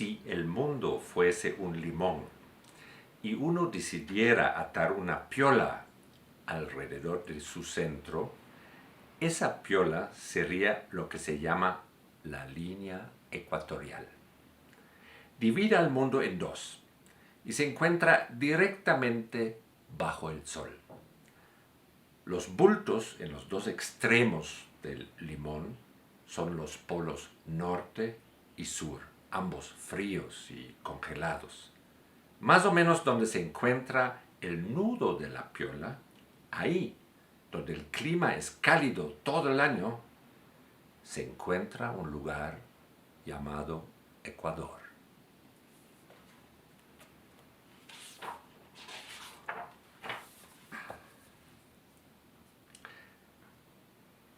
Si el mundo fuese un limón y uno decidiera atar una piola alrededor de su centro, esa piola sería lo que se llama la línea ecuatorial. Divide al mundo en dos y se encuentra directamente bajo el sol. Los bultos en los dos extremos del limón son los polos norte y sur, ambos fríos y congelados. Más o menos donde se encuentra el nudo de la piola, ahí donde el clima es cálido todo el año, se encuentra un lugar llamado Ecuador.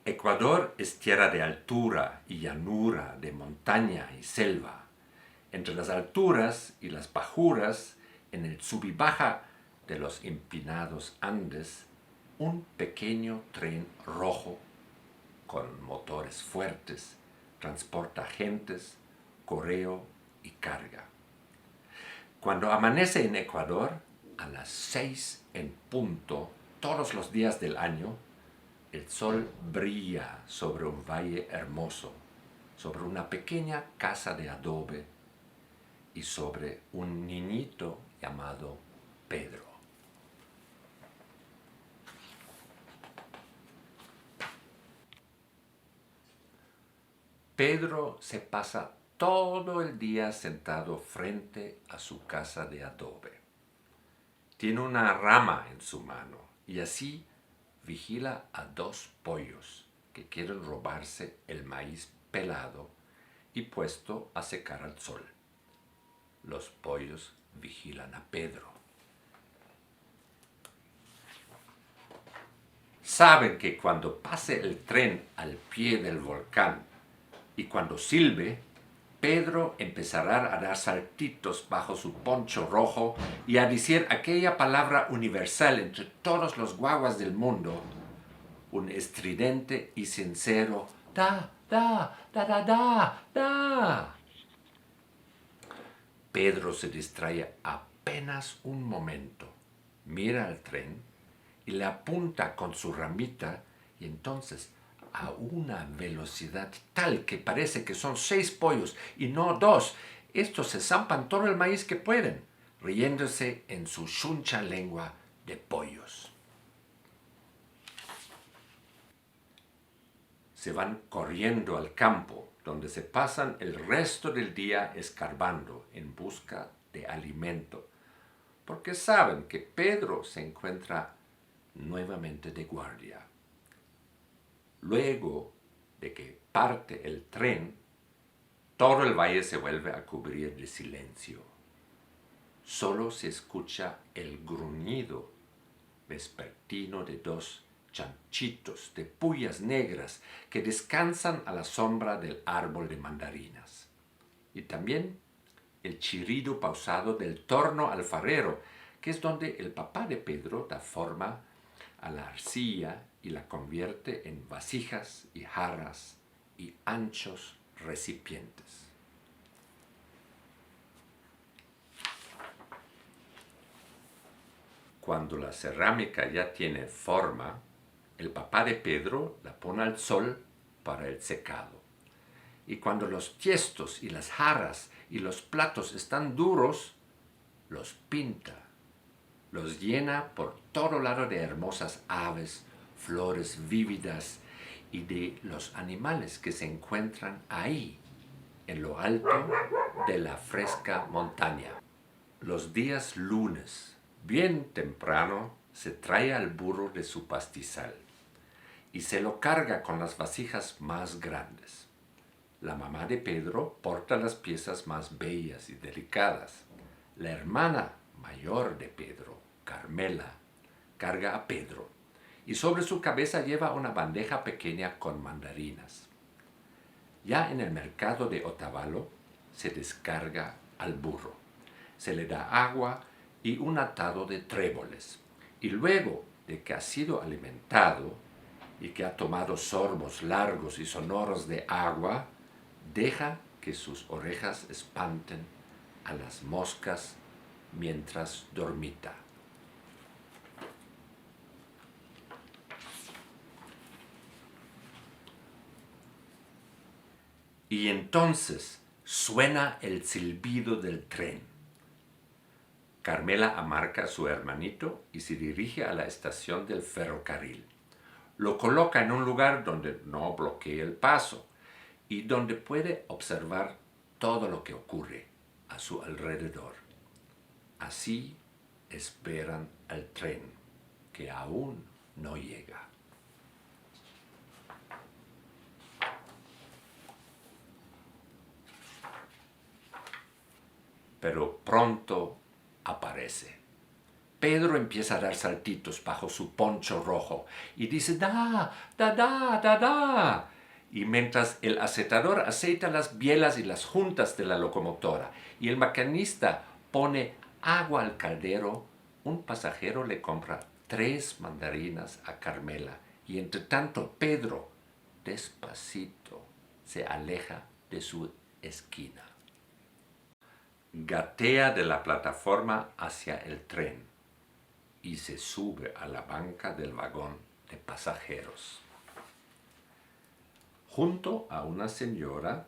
Ecuador es tierra de altura y llanura, de montaña y selva. Entre las alturas y las bajuras, en el sub y baja de los empinados Andes, un pequeño tren rojo con motores fuertes transporta gentes, correo y carga. Cuando amanece en Ecuador, a las 6 en punto, todos los días del año, el sol brilla sobre un valle hermoso, sobre una pequeña casa de adobe y sobre un niñito llamado Pedro. Pedro se pasa todo el día sentado frente a su casa de adobe. Tiene una rama en su mano y así vigila a dos pollos que quieren robarse el maíz pelado y puesto a secar al sol. Los pollos vigilan a Pedro. Saben que cuando pase el tren al pie del volcán y cuando silbe, Pedro empezará a dar saltitos bajo su poncho rojo y a decir aquella palabra universal entre todos los guaguas del mundo, un estridente y sincero da, da, da, da, da, da. Pedro se distrae apenas un momento, mira al tren y le apunta con su ramita y entonces a una velocidad tal que parece que son 6 pollos y no 2. Estos se zampan todo el maíz que pueden, riéndose en su chuncha lengua de pollos. Se van corriendo al campo, donde se pasan el resto del día escarbando en busca de alimento, porque saben que Pedro se encuentra nuevamente de guardia. Luego de que parte el tren, todo el valle se vuelve a cubrir de silencio. Solo se escucha el gruñido vespertino de dos chanchitos de puyas negras que descansan a la sombra del árbol de mandarinas. Y también el chirrido pausado del torno alfarero, que es donde el papá de Pedro da forma a la arcilla y la convierte en vasijas y jarras y anchos recipientes. Cuando la cerámica ya tiene forma, el papá de Pedro la pone al sol para el secado. Y cuando los tiestos y las jarras y los platos están duros, los pinta, los llena por todo lado de hermosas aves, flores vívidas y de los animales que se encuentran ahí, en lo alto de la fresca montaña. Los días lunes, bien temprano, se trae al burro de su pastizal y se lo carga con las vasijas más grandes. La mamá de Pedro porta las piezas más bellas y delicadas. La hermana mayor de Pedro, Carmela, carga a Pedro y sobre su cabeza lleva una bandeja pequeña con mandarinas. Ya en el mercado de Otavalo se descarga al burro, se le da agua y un atado de tréboles, y luego de que ha sido alimentado y que ha tomado sorbos largos y sonoros de agua, deja que sus orejas espanten a las moscas mientras dormita. Y entonces suena el silbido del tren. Carmela amarca a su hermanito y se dirige a la estación del ferrocarril. Lo coloca en un lugar donde no bloquee el paso y donde puede observar todo lo que ocurre a su alrededor. Así esperan al tren, que aún no llega. Pero pronto aparece. Pedro empieza a dar saltitos bajo su poncho rojo y dice da, da, da, da, da. Y mientras el acetador aceita las bielas y las juntas de la locomotora y el maquinista pone agua al caldero, un pasajero le compra 3 mandarinas a Carmela y entre tanto Pedro, despacito, se aleja de su esquina. Gatea de la plataforma hacia el tren y se sube a la banca del vagón de pasajeros. Junto a una señora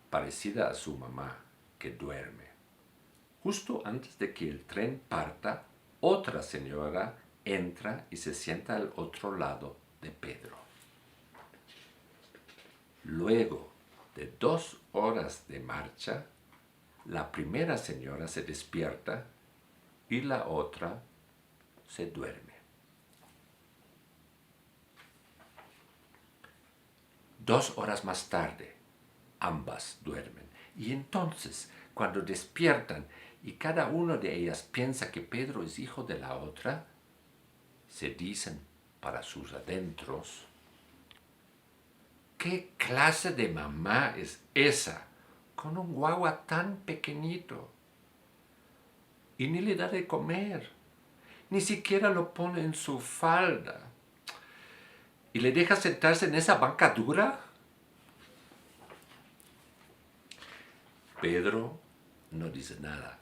parecida a su mamá que duerme. Justo antes de que el tren parta, otra señora entra y se sienta al otro lado de Pedro. Luego de 2 horas de marcha, la primera señora se despierta y la otra se duerme. 2 horas más tarde, ambas duermen. Y entonces, cuando despiertan y cada una de ellas piensa que Pedro es hijo de la otra, se dicen para sus adentros: ¿qué clase de mamá es esa con un guagua tan pequeñito? Y ni le da de comer, ni siquiera lo pone en su falda. ¿Y le deja sentarse en esa banca dura? Pedro no dice nada,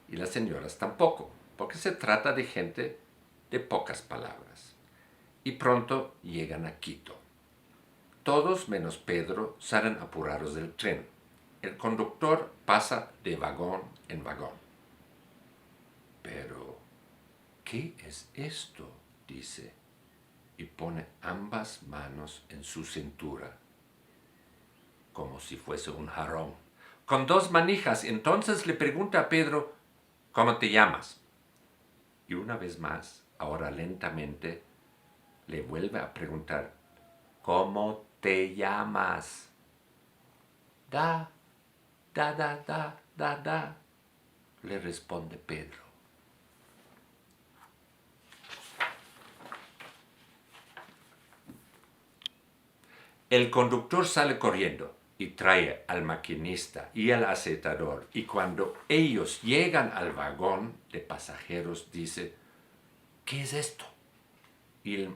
y las señoras tampoco, porque se trata de gente de pocas palabras. Y pronto llegan a Quito. Todos menos Pedro salen apurados del tren. El conductor pasa de vagón en vagón. Pero, ¿qué es esto?, dice, y pone ambas manos en su cintura, como si fuese un jarrón. Con 2 manijas, entonces le pregunta a Pedro: ¿cómo te llamas? Y una vez más, ahora lentamente, le vuelve a preguntar: ¿cómo te llamas? Da, da, da, da, da, da, le responde Pedro. El conductor sale corriendo y trae al maquinista y al acetador, y cuando ellos llegan al vagón de pasajeros dice: ¿qué es esto? Y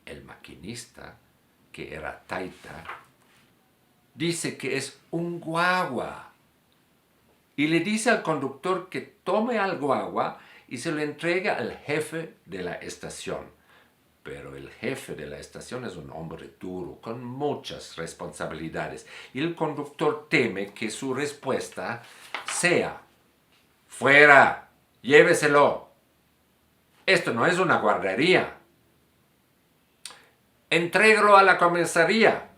el maquinista, que era taita, dice que es un guagua y le dice al conductor que tome al guagua y se lo entrega al jefe de la estación. Pero el jefe de la estación es un hombre duro, con muchas responsabilidades, y el conductor teme que su respuesta sea: ¡fuera! ¡Lléveselo! Esto no es una guardería. Entrégalo a la comisaría.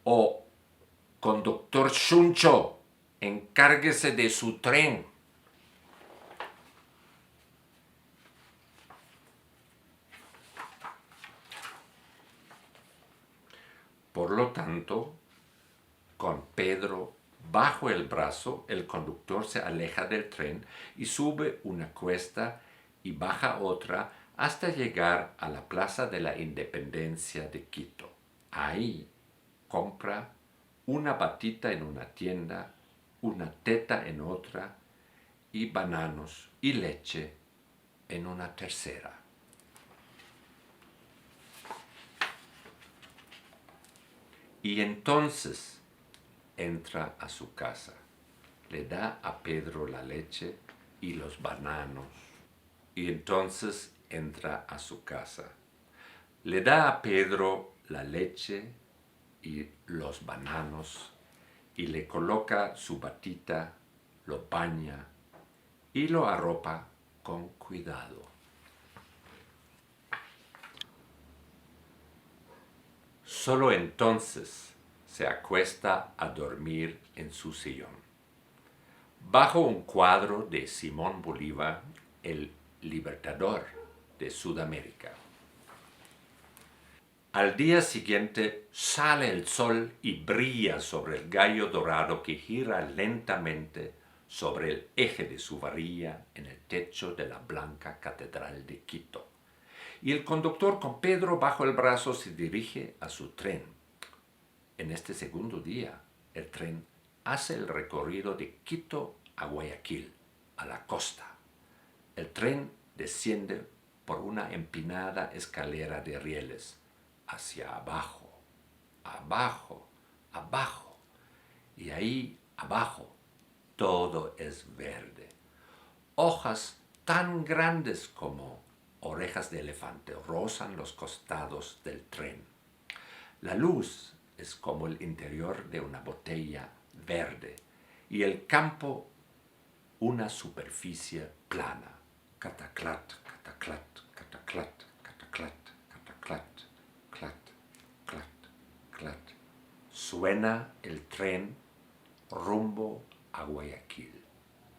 O, conductor chuncho, encárguese de su tren. Por lo tanto, con Pedro bajo el brazo, el conductor se aleja del tren y sube una cuesta y baja otra hasta llegar a la Plaza de la Independencia de Quito. Ahí compra una batita en una tienda, una teta en otra y bananos y leche en una tercera. Y entonces entra a su casa. Le da a Pedro la leche y los bananos. Y entonces entra a su casa. Le da a Pedro la leche y los bananos y le coloca su batita, lo baña y lo arropa con cuidado. Solo entonces se acuesta a dormir en su sillón. Bajo un cuadro de Simón Bolívar, el libertador de Sudamérica. Al día siguiente sale el sol y brilla sobre el gallo dorado que gira lentamente sobre el eje de su varilla en el techo de la blanca catedral de Quito. Y el conductor con Pedro bajo el brazo se dirige a su tren. En este segundo día, el tren hace el recorrido de Quito a Guayaquil, a la costa. El tren desciende por una empinada escalera de rieles hacia abajo, abajo, abajo. Y ahí abajo todo es verde. Hojas tan grandes como orejas de elefante rozan los costados del tren. La luz es como el interior de una botella verde y el campo una superficie plana. Cataclat, cataclat, cataclat, cataclat, cataclat, clat, clat, clat. Suena el tren rumbo a Guayaquil.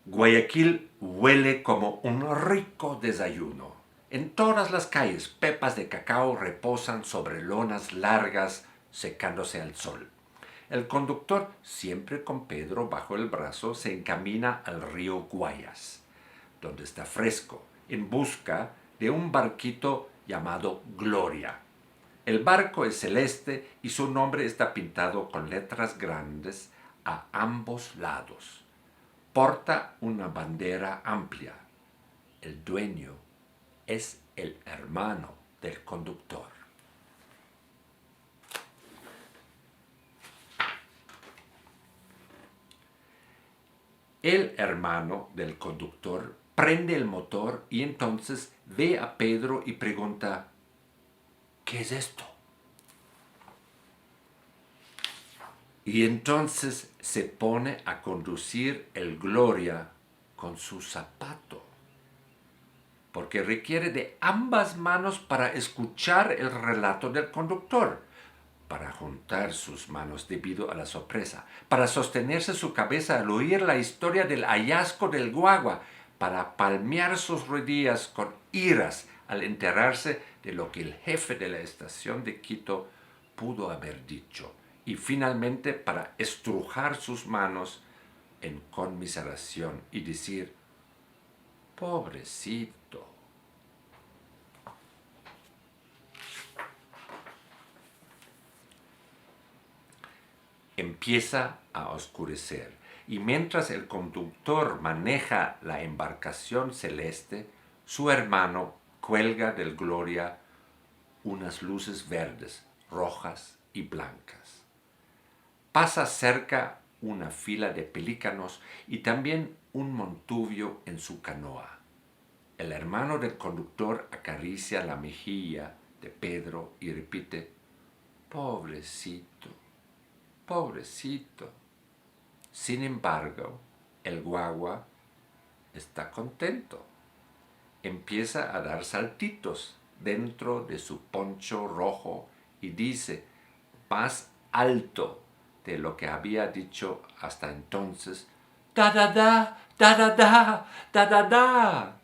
Guayaquil huele como un rico desayuno. En todas las calles, pepas de cacao reposan sobre lonas largas secándose al sol. El conductor, siempre con Pedro bajo el brazo, se encamina al río Guayas, donde está fresco, en busca de un barquito llamado Gloria. El barco es celeste y su nombre está pintado con letras grandes a ambos lados. Porta una bandera amplia. El dueño es el hermano del conductor. El hermano del conductor prende el motor y entonces ve a Pedro y pregunta: ¿qué es esto? Y entonces se pone a conducir el Gloria con su zapato, porque requiere de ambas manos para escuchar el relato del conductor, para juntar sus manos debido a la sorpresa, para sostenerse su cabeza al oír la historia del hallazgo del guagua, para palmear sus rodillas con iras al enterarse de lo que el jefe de la estación de Quito pudo haber dicho, y finalmente para estrujar sus manos en conmiseración y decir: pobrecito. Empieza a oscurecer y mientras el conductor maneja la embarcación celeste, su hermano cuelga del Gloria unas luces verdes, rojas y blancas. Pasa cerca una fila de pelícanos y también un montuvio en su canoa. El hermano del conductor acaricia la mejilla de Pedro y repite: pobrecito, pobrecito. Sin embargo, el guagua está contento. Empieza a dar saltitos dentro de su poncho rojo y dice, más alto de lo que había dicho hasta entonces: ¡da, da, da, da, da, da, da, da, da!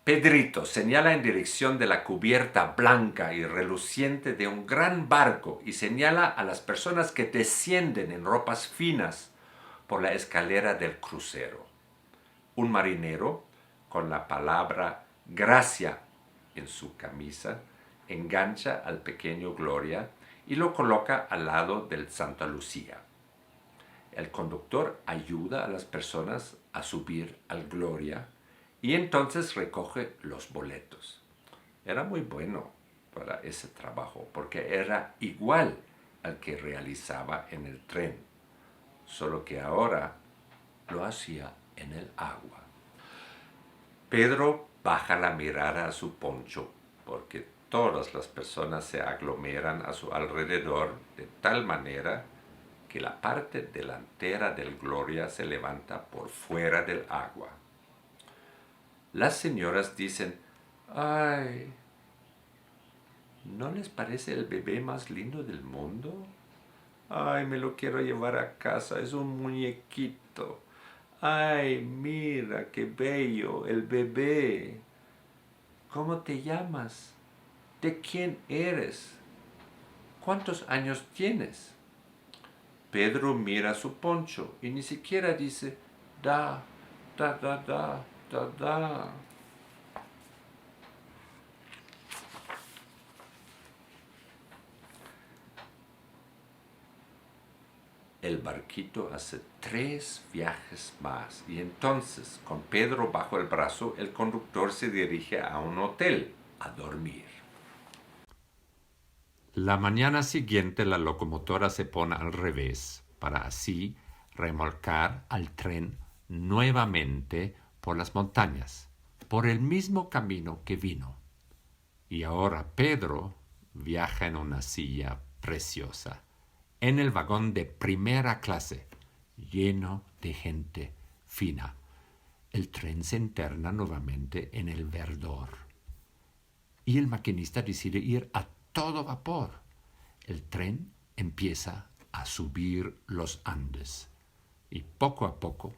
Pedrito señala en dirección de la cubierta blanca y reluciente de un gran barco y señala a las personas que descienden en ropas finas por la escalera del crucero. Un marinero, con la palabra gracia en su camisa, engancha al pequeño Gloria y lo coloca al lado del Santa Lucía. El conductor ayuda a las personas a subir al Gloria y entonces recoge los boletos. Era muy bueno para ese trabajo porque era igual al que realizaba en el tren, solo que ahora lo hacía en el agua. Pedro baja la mirada a su poncho porque todas las personas se aglomeran a su alrededor de tal manera que la parte delantera del Gloria se levanta por fuera del agua. Las señoras dicen: ¡ay! ¿No les parece el bebé más lindo del mundo? ¡Ay, me lo quiero llevar a casa! Es un muñequito. ¡Ay, mira qué bello el bebé! ¿Cómo te llamas? ¿De quién eres? ¿Cuántos años tienes? Pedro mira su poncho y ni siquiera dice da, da, da, da, da, da. El barquito hace 3 viajes más y entonces, con Pedro bajo el brazo, el conductor se dirige a un hotel a dormir. La mañana siguiente la locomotora se pone al revés para así remolcar al tren nuevamente por las montañas, por el mismo camino que vino. Y ahora Pedro viaja en una silla preciosa, en el vagón de primera clase, lleno de gente fina. El tren se interna nuevamente en el verdor. Y el maquinista decide ir a todo vapor. El tren empieza a subir los Andes. Y poco a poco,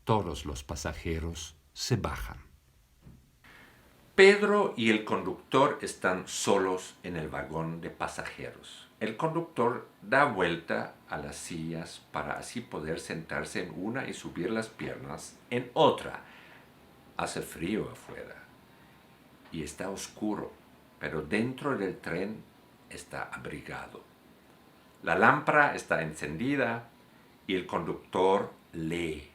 todos los pasajeros se bajan. Pedro y el conductor están solos en el vagón de pasajeros. El conductor da vuelta a las sillas para así poder sentarse en una y subir las piernas en otra. Hace frío afuera y está oscuro, pero dentro del tren está abrigado. La lámpara está encendida y el conductor lee.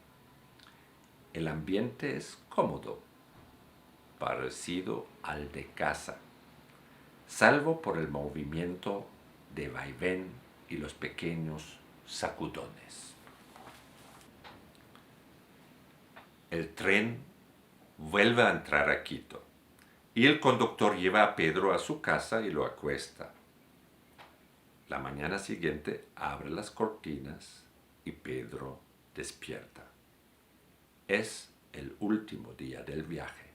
El ambiente es cómodo, parecido al de casa, salvo por el movimiento de vaivén y los pequeños sacudones. El tren vuelve a entrar a Quito y el conductor lleva a Pedro a su casa y lo acuesta. La mañana siguiente abre las cortinas y Pedro despierta. Es el último día del viaje.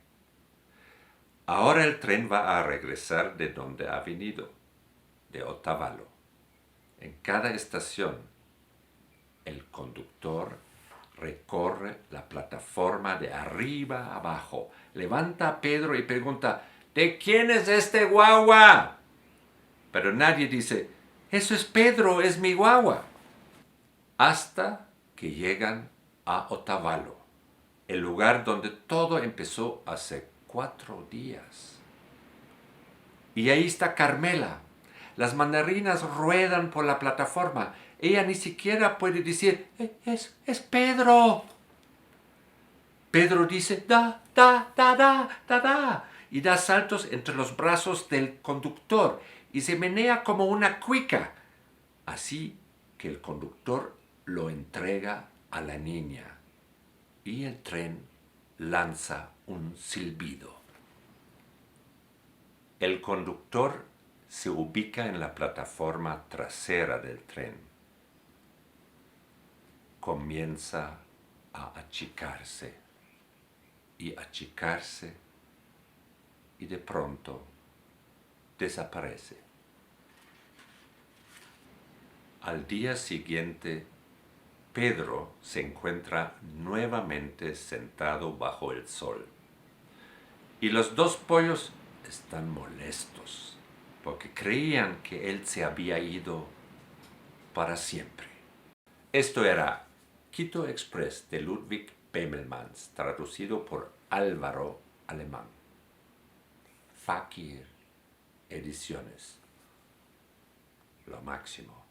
Ahora el tren va a regresar de donde ha venido, de Otavalo. En cada estación, el conductor recorre la plataforma de arriba a abajo, levanta a Pedro y pregunta: ¿de quién es este guagua? Pero nadie dice: eso es Pedro, es mi guagua. Hasta que llegan a Otavalo, el lugar donde todo empezó hace 4 días. Y ahí está Carmela. Las mandarinas ruedan por la plataforma. Ella ni siquiera puede decir: es Pedro. Pedro dice: da, da, da, da, da, da. Y da saltos entre los brazos del conductor y se menea como una cuica. Así que el conductor lo entrega a la niña y el tren lanza un silbido. El conductor se ubica en la plataforma trasera del tren. Comienza a achicarse y achicarse y de pronto desaparece. Al día siguiente, Pedro se encuentra nuevamente sentado bajo el sol. Y los 2 pollos están molestos porque creían que él se había ido para siempre. Esto era Quito Express de Ludwig Bemelmans, traducido por Álvaro Alemán. Fakir Ediciones. Lo máximo.